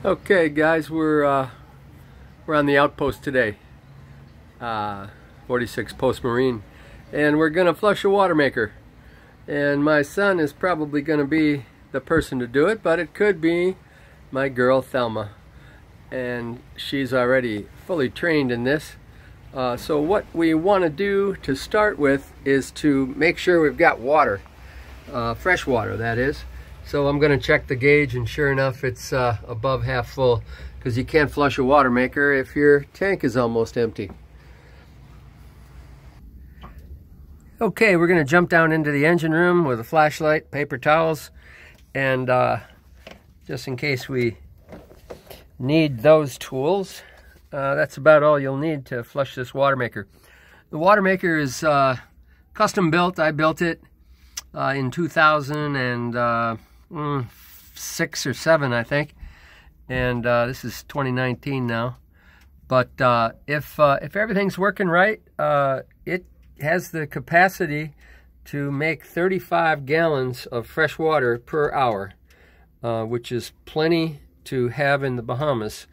Okay, guys, we're on the outpost today, 46 Post Marine, and we're gonna flush a Watermaker. And my son is probably gonna be the person to do it, but it could be my girl Thelma, and she's already fully trained in this. So what we want to do to start with is to make sure we've got water, fresh water, that is. So I'm going to check the gauge, and sure enough it's above half full, because you can't flush a Watermaker if your tank is almost empty. Okay, we're going to jump down into the engine room with a flashlight, paper towels, and just in case we need those tools, that's about all you'll need to flush this Watermaker. The Watermaker is custom built. I built it in 2006 or 7, I think, and this is 2019 now. But if everything's working right, it has the capacity to make 35 gallons of fresh water per hour, which is plenty to have in the Bahamas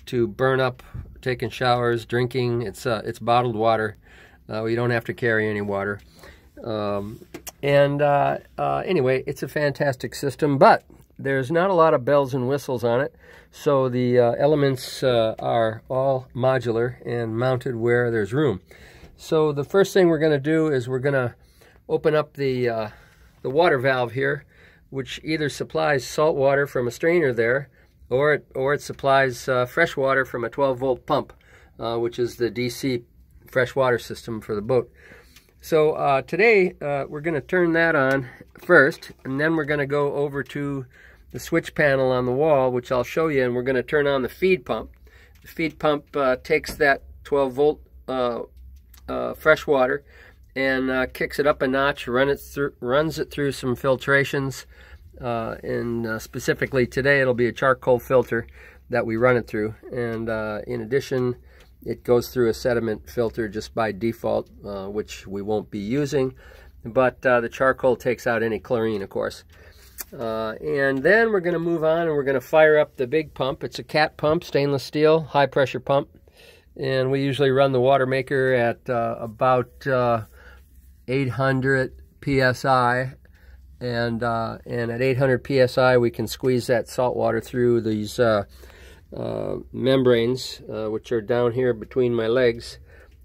to burn up taking showers, drinking. It's bottled water. We don't have to carry any water. Anyway, it's a fantastic system, but there's not a lot of bells and whistles on it. So the elements are all modular and mounted where there's room. So the first thing we're going to do is we're going to open up the water valve here, which either supplies salt water from a strainer there, or it supplies fresh water from a 12-volt pump, which is the DC freshwater system for the boat. So today we're going to turn that on first, and then we're going to go over to the switch panel on the wall, which I'll show you, and we're going to turn on the feed pump. The feed pump takes that 12-volt fresh water and kicks it up a notch, runs it through some filtrations, and specifically today it'll be a charcoal filter that we run it through, and in addition it goes through a sediment filter just by default, which we won't be using, but the charcoal takes out any chlorine, of course. And then we're going to move on, and we're going to fire up the big pump. It's a cat pump, stainless steel, high pressure pump, and we usually run the Watermaker at about 800 psi, and at 800 psi we can squeeze that salt water through these membranes, which are down here between my legs,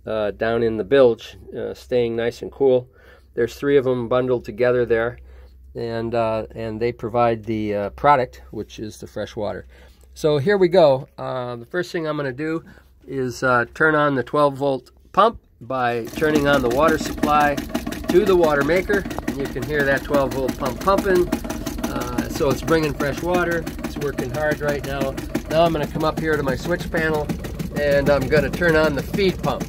down in the bilge, staying nice and cool. There's 3 of them bundled together there, and they provide the product, which is the fresh water. So here we go. The first thing I'm going to do is turn on the 12-volt pump by turning on the water supply to the Watermaker, and you can hear that 12-volt pump pumping. So it's bringing fresh water. It's working hard right now. Now I'm going to come up here to my switch panel, and I'm going to turn on the feed pump.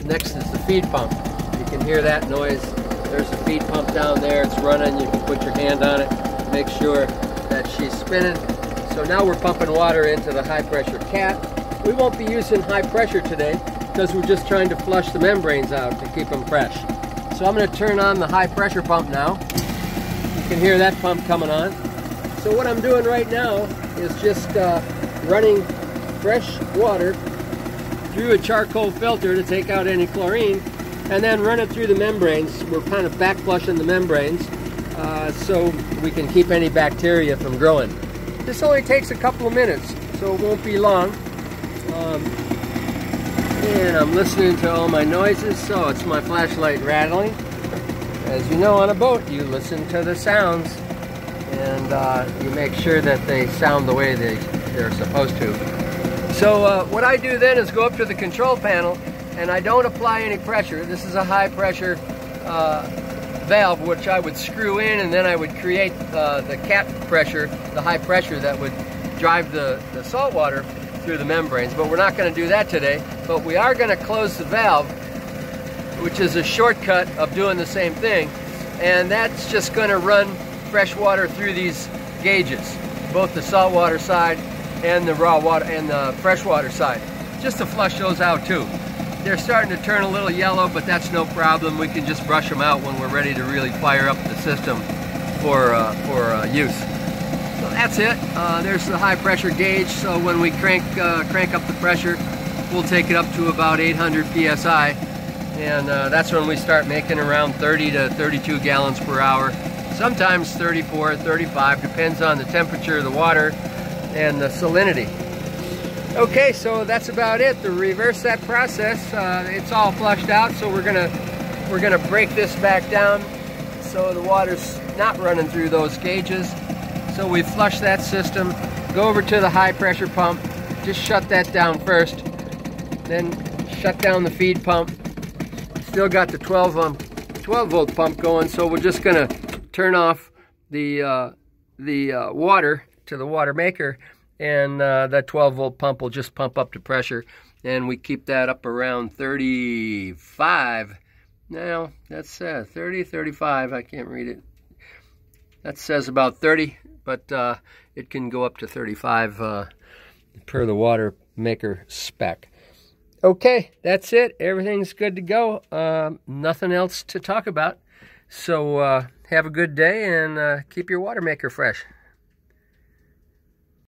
Next is the feed pump. You can hear that noise. There's the feed pump down there. It's running. You can put your hand on it, make sure that she's spinning. So now we're pumping water into the high pressure cat. We won't be using high pressure today because we're just trying to flush the membranes out to keep them fresh. So I'm going to turn on the high pressure pump now. You can hear that pump coming on. So what I'm doing right now is just running fresh water through a charcoal filter to take out any chlorine, and then run it through the membranes. We're kind of back flushing the membranes so we can keep any bacteria from growing. This only takes a couple of minutes, so it won't be long. And I'm listening to all my noises, so it's my flashlight rattling. As you know, on a boat you listen to the sounds, and you make sure that they sound the way they're supposed to. So what I do then is go up to the control panel, and I don't apply any pressure. This is a high pressure valve, which I would screw in, and then I would create the cat pressure, the high pressure that would drive the salt water through the membranes. But we're not going to do that today. But we are going to close the valve, which is a shortcut of doing the same thing, and that's just going to run fresh water through these gauges, both the saltwater side and the raw water and the freshwater side, just to flush those out too. They're starting to turn a little yellow, but that's no problem. We can just brush them out when we're ready to really fire up the system for use. So that's it. There's the high pressure gauge, so when we crank up the pressure, we'll take it up to about 800 psi, and that's when we start making around 30 to 32 gallons per hour. Sometimes 34, 35, depends on the temperature of the water and the salinity. Okay, so that's about it. To reverse that process, it's all flushed out, so we're gonna break this back down so the water's not running through those gauges. So we flush that system, go over to the high pressure pump, just shut that down first, then shut down the feed pump. Still got the 12 volt pump going, so we're just gonna turn off the water to the Watermaker, and that 12 volt pump will just pump up the pressure, and we keep that up around 35. Now that's 30, 35, I can't read it. That says about 30, but it can go up to 35 per the Watermaker spec. Okay, that's it. Everything's good to go. Nothing else to talk about. So have a good day and keep your Watermaker fresh.